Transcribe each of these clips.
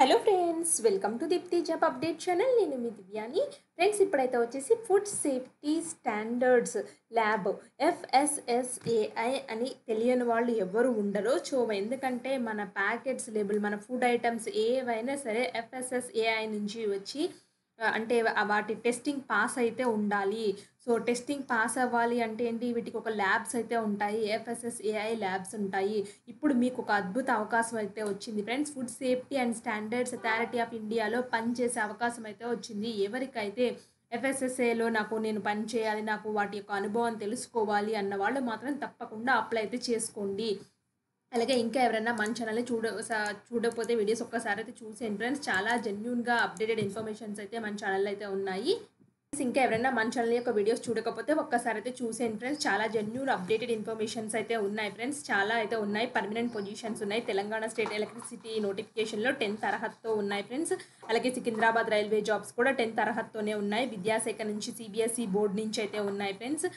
Hello friends, welcome to Deepti job update channel. నేను మీ Divyani. Friends, ఇప్పుడైతే వచ్చేసి food safety standards lab FSSAI అని తెలియని వాళ్ళు ఎవరు ఉండరు. ఎందుకంటే మన ప్యాకెట్స్ లేబుల్, మన ఫుడ్ ఐటమ్స్ ఏవైనా సరే FSSAI నుంచి వచ్చి అంటే వాటి టెస్టింగ్ పాస్ అయితే ఉండాలి. టెస్టింగ్ పాస్ అవ్వాలి అంటే ఏంటి, వీటికి ఒక ల్యాబ్స్ అయితే ఉంటాయి. FSSAI ల్యాబ్స్ ఉంటాయి. ఇప్పుడు మీకు ఒక అద్భుత అవకాశం అయితే వచ్చింది friends. Food safety and standards authority of ఇండియాలో పనిచేసే అవకాశం అయితే వచ్చింది. ఎవరికైతే FSSAIలో నేను పని చేయాలి, నాకు వాటి యొక్క అనుభవం తెలుసుకోవాలి అన్న వాళ్ళు మాత్రం తప్పకుండా అప్లై అయితే చేసుకోండి. అలాగే ఇంకా ఎవరైనా మన ఛానల్ని చూడకపోతే వీడియోస్ ఒక్కసారి అయితే చూసేయండి ఫ్రెండ్స్. చాలా జెన్యూన్గా అప్డేటెడ్ ఇన్ఫర్మేషన్స్ అయితే మన ఛానల్లో అయితే ఉన్నాయి. ఇంకా ఎవరైనా మన ఛానల్ యొక్క వీడియోస్ చూడకపోతే ఒక్కసారి అయితే చూసేయండి ఫ్రెండ్స్. చాలా జెన్యూన్ అప్డేటెడ్ ఇన్ఫర్మేషన్స్ అయితే ఉన్నాయి ఫ్రెండ్స్. చాలా అయితే ఉన్నాయి. పర్మనెంట్ పొజిషన్స్ ఉన్నాయి. తెలంగాణ స్టేట్ ఎలక్ట్రిసిటీ నోటిఫికేషన్లో 10th అర్హతతో ఉన్నాయి ఫ్రెండ్స్. అలాగే సికింద్రాబాద్ రైల్వే జాబ్స్ కూడా 10th అర్హతతోనే ఉన్నాయి. విద్యాశాఖ నుంచి CBSE బోర్డు నుంచి అయితే ఉన్నాయి ఫ్రెండ్స్.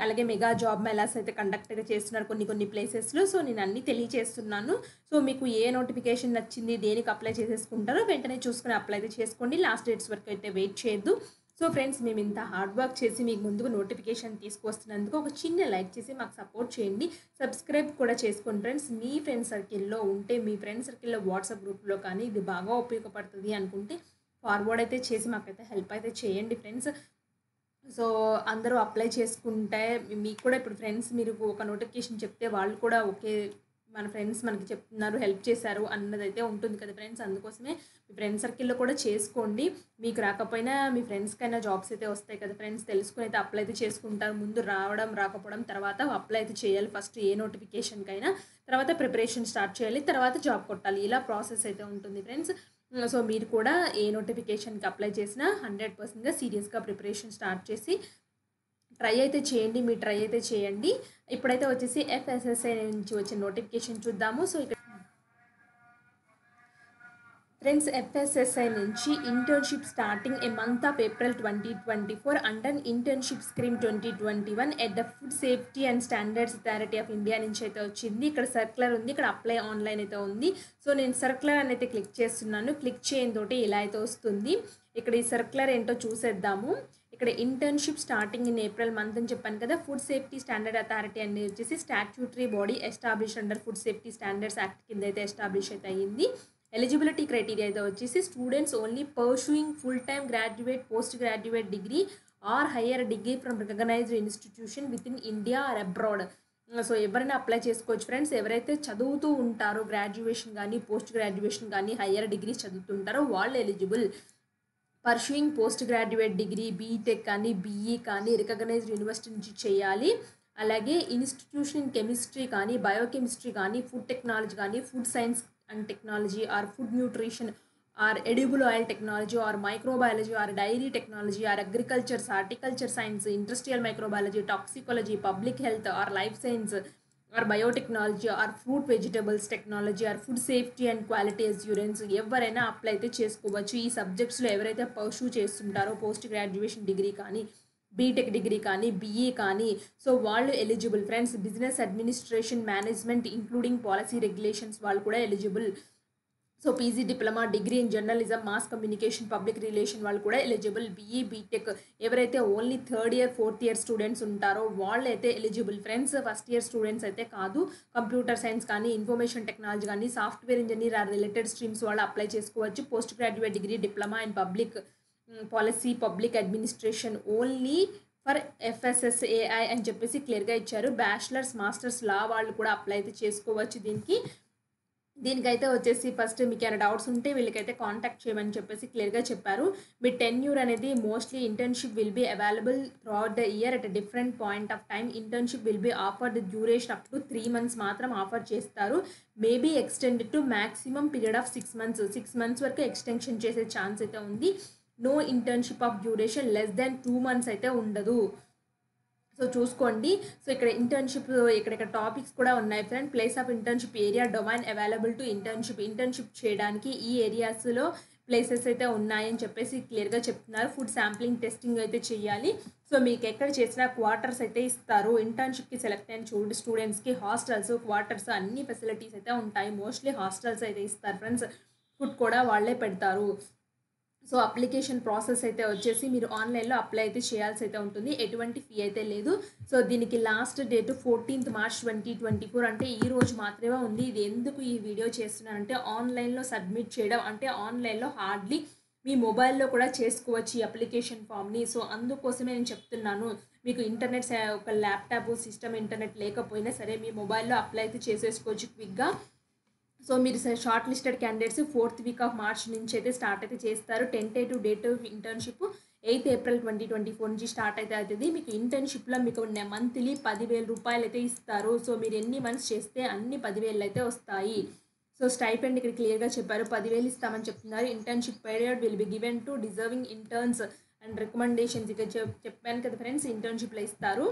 అలాగే మెగా జాబ్ మేళాస్ అయితే కండక్ట్గా చేస్తున్నారు కొన్ని ప్లేసెస్లో. నేను అన్నీ తెలియజేస్తున్నాను. మీకు ఏ నోటిఫికేషన్ నచ్చింది, దేనికి అప్లై చేసేసుకుంటారో వెంటనే చూసుకుని అప్లై అయితే చేసుకోండి. లాస్ట్ డేట్స్ వరకు అయితే వెయిట్ చేయొద్దు. ఫ్రెండ్స్, మేము ఇంత హార్డ్ వర్క్ చేసి మీకు ముందుకు నోటిఫికేషన్ తీసుకొస్తున్నందుకు ఒక చిన్న లైక్ చేసి మాకు సపోర్ట్ చేయండి. సబ్స్క్రైబ్ కూడా చేసుకోండి ఫ్రెండ్స్. మీ ఫ్రెండ్ సర్కిల్లో ఉంటే, మీ ఫ్రెండ్ సర్కిల్లో వాట్సాప్ గ్రూప్లో కానీ ఇది బాగా ఉపయోగపడుతుంది అనుకుంటే ఫార్వర్డ్ అయితే చేసి మాకైతే హెల్ప్ అయితే చేయండి ఫ్రెండ్స్. అందరూ అప్లై చేసుకుంటే మీకు కూడా ఇప్పుడు ఫ్రెండ్స్ మీరు ఒక నోటిఫికేషన్ చెప్తే వాళ్ళు కూడా ఓకే, మన ఫ్రెండ్స్ మనకి చెప్తున్నారు, హెల్ప్ చేశారు అన్నదైతే ఉంటుంది కదా ఫ్రెండ్స్. అందుకోసమే మీ ఫ్రెండ్ సర్కిల్లో కూడా చేసుకోండి. మీకు రాకపోయినా మీ ఫ్రెండ్స్కైనా జాబ్స్ అయితే వస్తాయి కదా ఫ్రెండ్స్. తెలుసుకుని అయితే అప్లై అయితే చేసుకుంటారు. ముందు రాకపోవడం, తర్వాత అప్లై అయితే చేయాలి. ఫస్ట్ ఏ నోటిఫికేషన్కైనా, తర్వాత ప్రిపరేషన్ స్టార్ట్ చేయాలి, తర్వాత జాబ్ కొట్టాలి. ఇలా ప్రాసెస్ అయితే ఉంటుంది ఫ్రెండ్స్. మీరు కూడా ఏ నోటిఫికేషన్కి అప్లై చేసినా 100%గా సీరియస్గా ప్రిపరేషన్ స్టార్ట్ చేసి ట్రై అయితే చేయండి. ఇప్పుడైతే వచ్చేసి FSSAI నుంచి వచ్చిన నోటిఫికేషన్ చూద్దాము. ఇక్కడ ఫ్రెండ్స్, FSSAI నుంచి internship starting A month of April 2024 under internship scheme 2021 at the food safety and standards authority of India నుంచి అయితే వచ్చింది. ఇక్కడ సర్క్యులర్ ఉంది, ఇక్కడ అప్లై ఆన్లైన్ అయితే ఉంది. నేను సర్క్యులర్ అని అయితే క్లిక్ చేస్తున్నాను. క్లిక్ చేయడం తోటి ఇలా అయితే వస్తుంది. ఇక్కడ ఈ సర్క్యులర్ ఏంటో చూసేద్దాము. ఇక్కడ internship starting in April month అని చెప్పాను కదా. ఫుడ్ సేఫ్టీ స్టాండర్డ్ అథారిటీ అనేది వచ్చేసి statutory body establish under food safety standards act కింద అయితే ఎస్టాబ్లిష్ అయితే అయ్యింది. ఎలిజిబిలిటీ క్రైటీరియా అయితే వచ్చేసి students only pursuing full time graduate, post graduate degree or higher degree from recognised institution within India or abroad. ఎవరైనా apply చేసుకోవచ్చు friends. ఎవరైతే చదువుతూ ఉంటారో, గ్రాడ్యుయేషన్ కానీ, పోస్ట్ గ్రాడ్యుయేషన్ కానీ, హయ్యర్ డిగ్రీ చదువుతుంటారో వాళ్ళు eligible. Pursuing post graduate degree, BTech కానీ, BE కానీ రికగ్నైజ్డ్ యూనివర్సిటీ నుంచి చేయాలి. అలాగే ఇన్స్టిట్యూషన్ ఇన్ కెమిస్ట్రీ కానీ, బయోకెమిస్ట్రీ కానీ, ఫుడ్ టెక్నాలజీ కానీ, food science and technology or food nutrition or edible oil technology or microbiology or dairy technology or agricultures, horticulture science, industrial microbiology, toxicology, public health or life science or biotechnology or fruit vegetables technology or food safety and quality assurance ఎవరైనా apply అయితే చేసుకోవచ్చు. ఈ సబ్జెక్ట్స్లో ఎవరైతే pursue చేస్తుంటారో, post graduation degree కానీ, BTech degree కానీ, BE కానీ, వాళ్ళు eligible friends. Business administration, management including policy regulations వాళ్ళు కూడా eligible. PG diploma, degree in journalism, mass communication, public relation వాళ్ళు కూడా ఎలిజిబుల్. BE, బీటెక్ ఎవరైతే only 3rd year 4th year students ఉంటారో వాళ్ళు అయితే eligible friends. First year students అయితే కాదు. కంప్యూటర్ సైన్స్ కానీ, ఇన్ఫర్మేషన్ టెక్నాలజీ కానీ, software engineer or related streams వాళ్ళు అప్లై చేసుకోవచ్చు. Post graduate degree, diploma in public policy, public administration only for FSSAI అని చెప్పేసి క్లియర్గా ఇచ్చారు. బ్యాచిలర్స్, మాస్టర్స్ లా వాళ్ళు కూడా అప్లై అయితే చేసుకోవచ్చు. దీనికైతే వచ్చేసి ఫస్ట్ మీకు ఏమైనా డౌట్స్ ఉంటే వీళ్ళకైతే కాంటాక్ట్ చేయమని చెప్పేసి క్లియర్గా చెప్పారు. మీ టెన్యూర్ అనేది mostly internship will be available throughout the year at different point of time. Internship will be offered duration up to 3 months మాత్రం ఆఫర్ చేస్తారు. Maybe extended to maximum period of 6 months. 6 months వరకు extension చేసే chance అయితే ఉంది. No internship of duration less than 2 months అయితే ఉండదు. చూసుకోండి. ఇక్కడ ఇంటర్న్షిప్ ఇక్కడ టాపిక్స్ కూడా ఉన్నాయి friend. Place of internship area, domain available to internship చేయడానికి ఈ ఏరియాస్లో ప్లేసెస్ అయితే ఉన్నాయని చెప్పేసి క్లియర్గా చెప్తున్నారు. ఫుడ్ శాంప్లింగ్ టెస్టింగ్ అయితే చేయాలి. మీకు ఎక్కడ చేసినా క్వార్టర్స్ అయితే ఇస్తారు. ఇంటర్న్షిప్కి సెలెక్ట్ అయిన స్టూడెంట్స్కి హాస్టల్స్, క్వార్టర్స్ అన్ని ఫెసిలిటీస్ అయితే ఉంటాయి. మోస్ట్లీ హాస్టల్స్ అయితే ఇస్తారు ఫ్రెండ్స్. ఫుడ్ కూడా వాళ్ళే పెడతారు. సో అప్లికేషన్ ప్రాసెస్ అయితే వచ్చేసి మీరు ఆన్లైన్లో అప్లై అయితే చేయాల్సి అయితే ఉంటుంది. ఎటువంటి ఫీ అయితే లేదు. సో దీనికి లాస్ట్ డేట్ 14th March 2024 అంటే ఈ రోజు మాత్రమే ఉంది. ఇది ఎందుకు ఈ వీడియో చేస్తున్నానంటే ఆన్లైన్లో సబ్మిట్ చేయడం అంటే ఆన్లైన్లో హార్డ్లీ మీ మొబైల్లో కూడా చేసుకోవచ్చు ఈ అప్లికేషన్ ఫామ్ని. సో అందుకోసమే నేను చెప్తున్నాను. మీకు ఇంటర్నెట్ ఒక ల్యాప్టాప్ సిస్టమ్ ఇంటర్నెట్ లేకపోయినా సరే మీ మొబైల్లో అప్లై అయితే చేసేసుకోవచ్చు క్విక్గా. సో మీరు short listed candidates 4th week off March నుంచి అయితే స్టార్ట్ అయితే చేస్తారు. Tentative date internship 8th April 2024 నుంచి స్టార్ట్ అయితే అవుతుంది. మీకు ఇంటర్న్షిప్లో మీకు మంత్లీ 10,000 రూపాయలు అయితే ఇస్తారు. సో మీరు ఎన్ని మంత్స్ చేస్తే అన్ని 10,000 అయితే వస్తాయి. సో స్టైపెండ్ ఇక్కడ క్లియర్గా చెప్పారు, 10,000 ఇస్తామని చెప్తున్నారు. Internship period will be given to deserving interns and recommendations ఇక్కడ చెప్పాను కదా ఫ్రెండ్స్, ఇంటర్న్షిప్లో ఇస్తారు.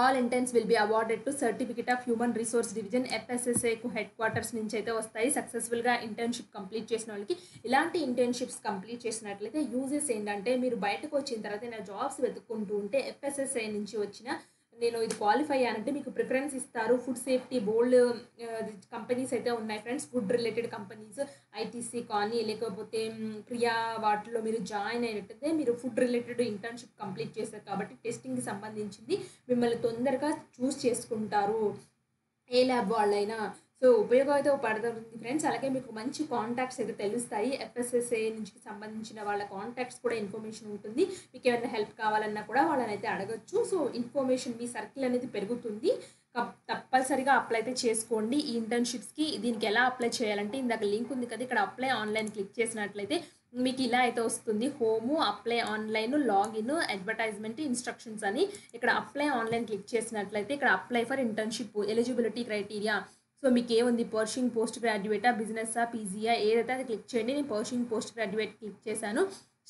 All interns will be awarded to certificate of human resource division FSSAకు హెడ్ క్వార్టర్స్ నుంచి అయితే వస్తాయి. సక్సెస్ఫుల్గా ఇంటర్న్షిప్ కంప్లీట్ చేసిన వాళ్ళకి ఇలాంటి ఇంటర్న్షిప్స్ కంప్లీట్ చేసినట్లయితే యూజెస్ ఏంటంటే మీరు బయటకు వచ్చిన తర్వాత నేను జాబ్స్ వెతుక్కుంటూ ఉంటే FSSA నుంచి వచ్చిన నేను ఇది క్వాలిఫై అయ్యానంటే మీకు ప్రిఫరెన్స్ ఇస్తారు. ఫుడ్ సేఫ్టీ బోల్డ్ కంపెనీస్ అయితే ఉన్నాయి friends, food related companies ITC కానీ లేకపోతే ప్రియా వాటిలో మీరు జాయిన్ అయినట్టయితే మీరు ఫుడ్ రిలేటెడ్ ఇంటర్న్షిప్ కంప్లీట్ చేస్తారు కాబట్టి టెస్టింగ్కి సంబంధించింది మిమ్మల్ని తొందరగా చూస్ చేసుకుంటారు ఏ ల్యాబ్ వాళ్ళైనా. సో ఉపయోగం అయితే పడుతుంది ఫ్రెండ్స్. అలాగే మీకు మంచి కాంటాక్ట్స్ అయితే తెలుస్తాయి. FSSA నుంచి సంబంధించిన వాళ్ళ కాంటాక్ట్స్ కూడా ఇన్ఫర్మేషన్ ఉంటుంది. మీకు ఏమైనా హెల్ప్ కావాలన్నా కూడా వాళ్ళని అయితే అడగచ్చు. సో ఇన్ఫర్మేషన్ మీ సర్కిల్ అనేది పెరుగుతుంది. తప్పనిసరిగా అప్లై అయితే చేసుకోండి ఈ ఇంటర్న్షిప్స్కి. దీనికి ఎలా అప్లై చేయాలంటే ఇందాక లింక్ ఉంది కదా, ఇక్కడ అప్లై ఆన్లైన్ క్లిక్ చేసినట్లయితే మీకు ఇలా అయితే వస్తుంది. Home, apply online, login, advertisement, instructions అని. ఇక్కడ అప్లై ఆన్లైన్ క్లిక్ చేసినట్లయితే ఇక్కడ apply for internship eligibility criteria. So మీకు ఏముంది, పర్షింగ్ పోస్ట్ గ్రాడ్యుయేటా, బిజినెస్సా, పీజీయా, ఏదైతే అది క్లిక్ చేయండి. నేను పర్షింగ్ పోస్ట్ గ్రాడ్యుయేట్ క్లిక్ చేశాను.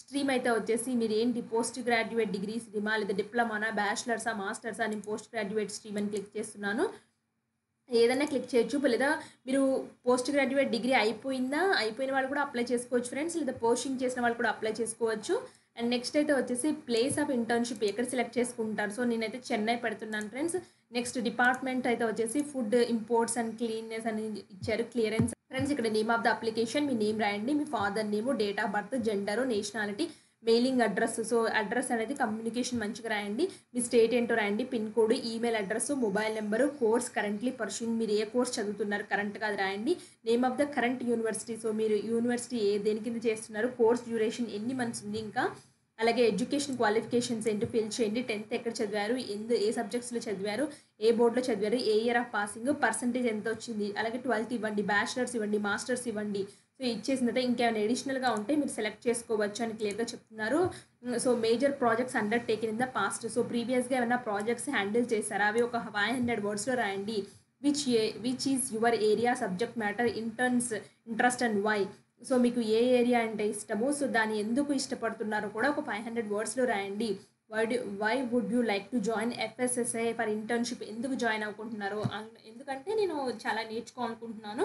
స్ట్రీమ్ అయితే వచ్చేసి మీరు ఏంటి పోస్ట్ గ్రాడ్యుయేట్ డిగ్రీ స్ట్రీమా లేదా డిప్లొమానా, బ్యాచిలర్సా, మాస్టర్సా, నేను పోస్ట్ గ్రాడ్యుయేట్ స్ట్రీమ్ అని క్లిక్ చేస్తున్నాను. ఏదైనా క్లిక్ చేయొచ్చు. లేదా మీరు పోస్ట్ గ్రాడ్యుయేట్ డిగ్రీ అయిపోయిన వాళ్ళు కూడా అప్లై చేసుకోవచ్చు ఫ్రెండ్స్, లేదా పోస్టింగ్ చేసిన వాళ్ళు కూడా అప్లై చేసుకోవచ్చు. అండ్ నెక్స్ట్ అయితే వచ్చేసి ప్లేస్ ఆఫ్ ఇంటర్న్షిప్ ఎక్కడ సెలెక్ట్ చేసుకుంటారు. సో నేనైతే చెన్నై పెడుతున్నాను ఫ్రెండ్స్. నెక్స్ట్ డిపార్ట్మెంట్ అయితే వచ్చేసి ఫుడ్ ఇంపోర్ట్స్ అండ్ క్లీన్నెస్ అని ఇచ్చారు, క్లియరెన్స్ ఫ్రెండ్స్. ఇక్కడ నేమ్ ఆఫ్ ద అప్లికేషన్ మీ నేమ్ రాయండి, మీ father name, date of birth, gender, nationality, mailing address. So address అనేది కమ్యూనికేషన్ మంచిగా రాయండి. మీ స్టేట్ ఏంటో రాయండి, pin code, email address, mobile number, course currently pursuing, మీరు ఏ కోర్స్ చదువుతున్నారు కరెంట్గా అది రాయండి. Name of the current university, so మీరు యూనివర్సిటీ దేని కింద చేస్తున్నారు, కోర్స్ డ్యూరేషన్ ఎన్ని మంత్స్ ఉంది, ఇంకా అలాగే ఎడ్యుకేషన్ క్వాలిఫికేషన్స్ ఏంటో ఫిల్ చేయండి. 10th ఎక్కడ చదివారు, ఏ సబ్జెక్ట్స్లో చదివారు, ఏ బోర్డులో చదివారు, ఏ ఇయర్ ఆఫ్ పాసింగ్, పర్సంటేజ్ ఎంత వచ్చింది, అలాగే 12th ఇవ్వండి, బ్యాచిలర్స్ ఇవ్వండి, మాస్టర్స్ ఇవ్వండి. సో ఇచ్చేసిన తర్వాత ఇంకేమైనా అడిషనల్గా ఉంటే మీరు సెలెక్ట్ చేసుకోవచ్చు అని క్లియర్గా చెప్తున్నారు. So major projects undertaken in the past, so ప్రీవియస్గా ఏమైనా ప్రాజెక్ట్స్ హ్యాండిల్ చేశారా అవి ఒక 500 వర్డ్స్లో రాయండి. Which is your area subject matter interest and why. So మీకు ఏ ఏరియా అంటే ఇష్టమో, సో దాన్ని ఎందుకు ఇష్టపడుతున్నారో కూడా ఒక 500 వర్డ్స్లో రాయండి. Why would you like to join FSSA for internship, ఎందుకు జాయిన్ అవ్వకుంటున్నారు, ఎందుకంటే నేను చాలా నేర్చుకోవాలనుకుంటున్నాను,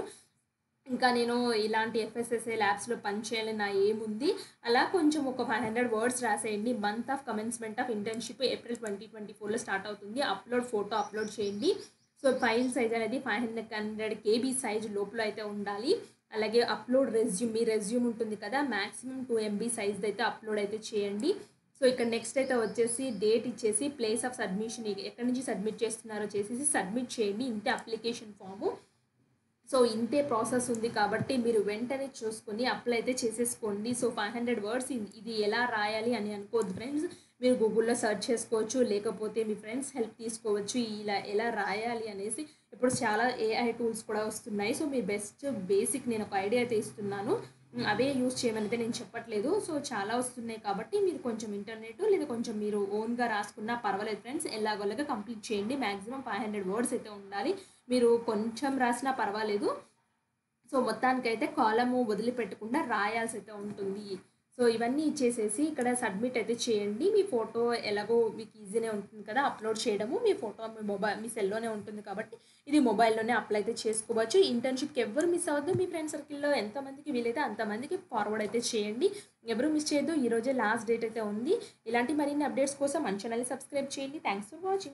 ఇంకా నేను ఇలాంటి FSSA ల్యాబ్స్లో పనిచేయాలని నా ఏముంది, అలా కొంచెం ఒక 500 వర్డ్స్ రాసేయండి. Month of commencement of internship April 2024లో స్టార్ట్ అవుతుంది. ఫోటో అప్లోడ్ చేయండి. సో ఫైల్ సైజ్ అనేది 500 KB సైజ్ లోపల అయితే ఉండాలి. అలాగే అప్లోడ్ రెజ్యూమ్, మీ రెజ్యూమ్ ఉంటుంది కదా, మ్యాక్సిమం 2 MB సైజ్ అయితే అప్లోడ్ అయితే చేయండి. సో ఇక్కడ నెక్స్ట్ అయితే వచ్చేసి డేట్ ఇచ్చేసి ప్లేస్ ఆఫ్ సబ్మిషన్ ఎక్కడి నుంచి సబ్మిట్ చేస్తున్నారో చేసేసి సబ్మిట్ చేయండి. ఇంతే అప్లికేషన్ ఫాము. సో ఇంతే ప్రాసెస్ ఉంది కాబట్టి మీరు వెంటనే చూసుకొని అప్లై అయితే చేసేసుకోండి. సో 500 వర్డ్స్ ఇది ఎలా రాయాలి అని అనుకోవద్దు ఫ్రెండ్స్, మీరు గూగుల్లో సెర్చ్ చేసుకోవచ్చు, లేకపోతే మీ ఫ్రెండ్స్ హెల్ప్ తీసుకోవచ్చు ఇలా ఎలా రాయాలి అనేసి. ఇప్పుడు చాలా AI టూల్స్ కూడా వస్తున్నాయి. సో మీరు బేసిక్ నేను ఒక ఐడియా అయితే ఇస్తున్నాను, అవే యూజ్ చేయమని అయితే నేను చెప్పట్లేదు. సో చాలా వస్తున్నాయి కాబట్టి మీరు కొంచెం ఇంటర్నెట్ లేదా కొంచెం మీరు ఓన్గా రాసుకున్నా పర్వాలేదు ఫ్రెండ్స్, ఎలాగోలాగా కంప్లీట్ చేయండి. మ్యాక్సిమం 500 వర్డ్స్ అయితే ఉండాలి, మీరు కొంచెం రాసినా పర్వాలేదు. సో మొత్తానికైతే కాలము వదిలిపెట్టకుండా రాయాల్సి అయితే ఉంటుంది. సో ఇవన్నీ ఇచ్చేసేసి ఇక్కడ సబ్మిట్ అయితే చేయండి. మీ ఫోటో ఎలాగో మీకు ఈజీనే ఉంటుంది కదా అప్లోడ్ చేయడము, మీ ఫోటో మీ సెల్లోనే ఉంటుంది కాబట్టి ఇది మొబైల్లోనే అప్లై అయితే చేసుకోవచ్చు. ఇంటర్న్షిప్కి ఎవరు మిస్ అవ్వద్దు, మీ ఫ్రెండ్ సర్కిల్లో ఎంతమందికి వీలైతే అంతమందికి ఫార్వర్డ్ అయితే చేయండి. ఎవరు మిస్ చేయొద్దు, ఈరోజే లాస్ట్ డేట్ అయితే ఉంది. ఇలాంటి మరిన్ని అప్డేట్స్ కోసం మన ఛానల్ని సబ్స్క్రైబ్ చేయండి. Thanks for watching.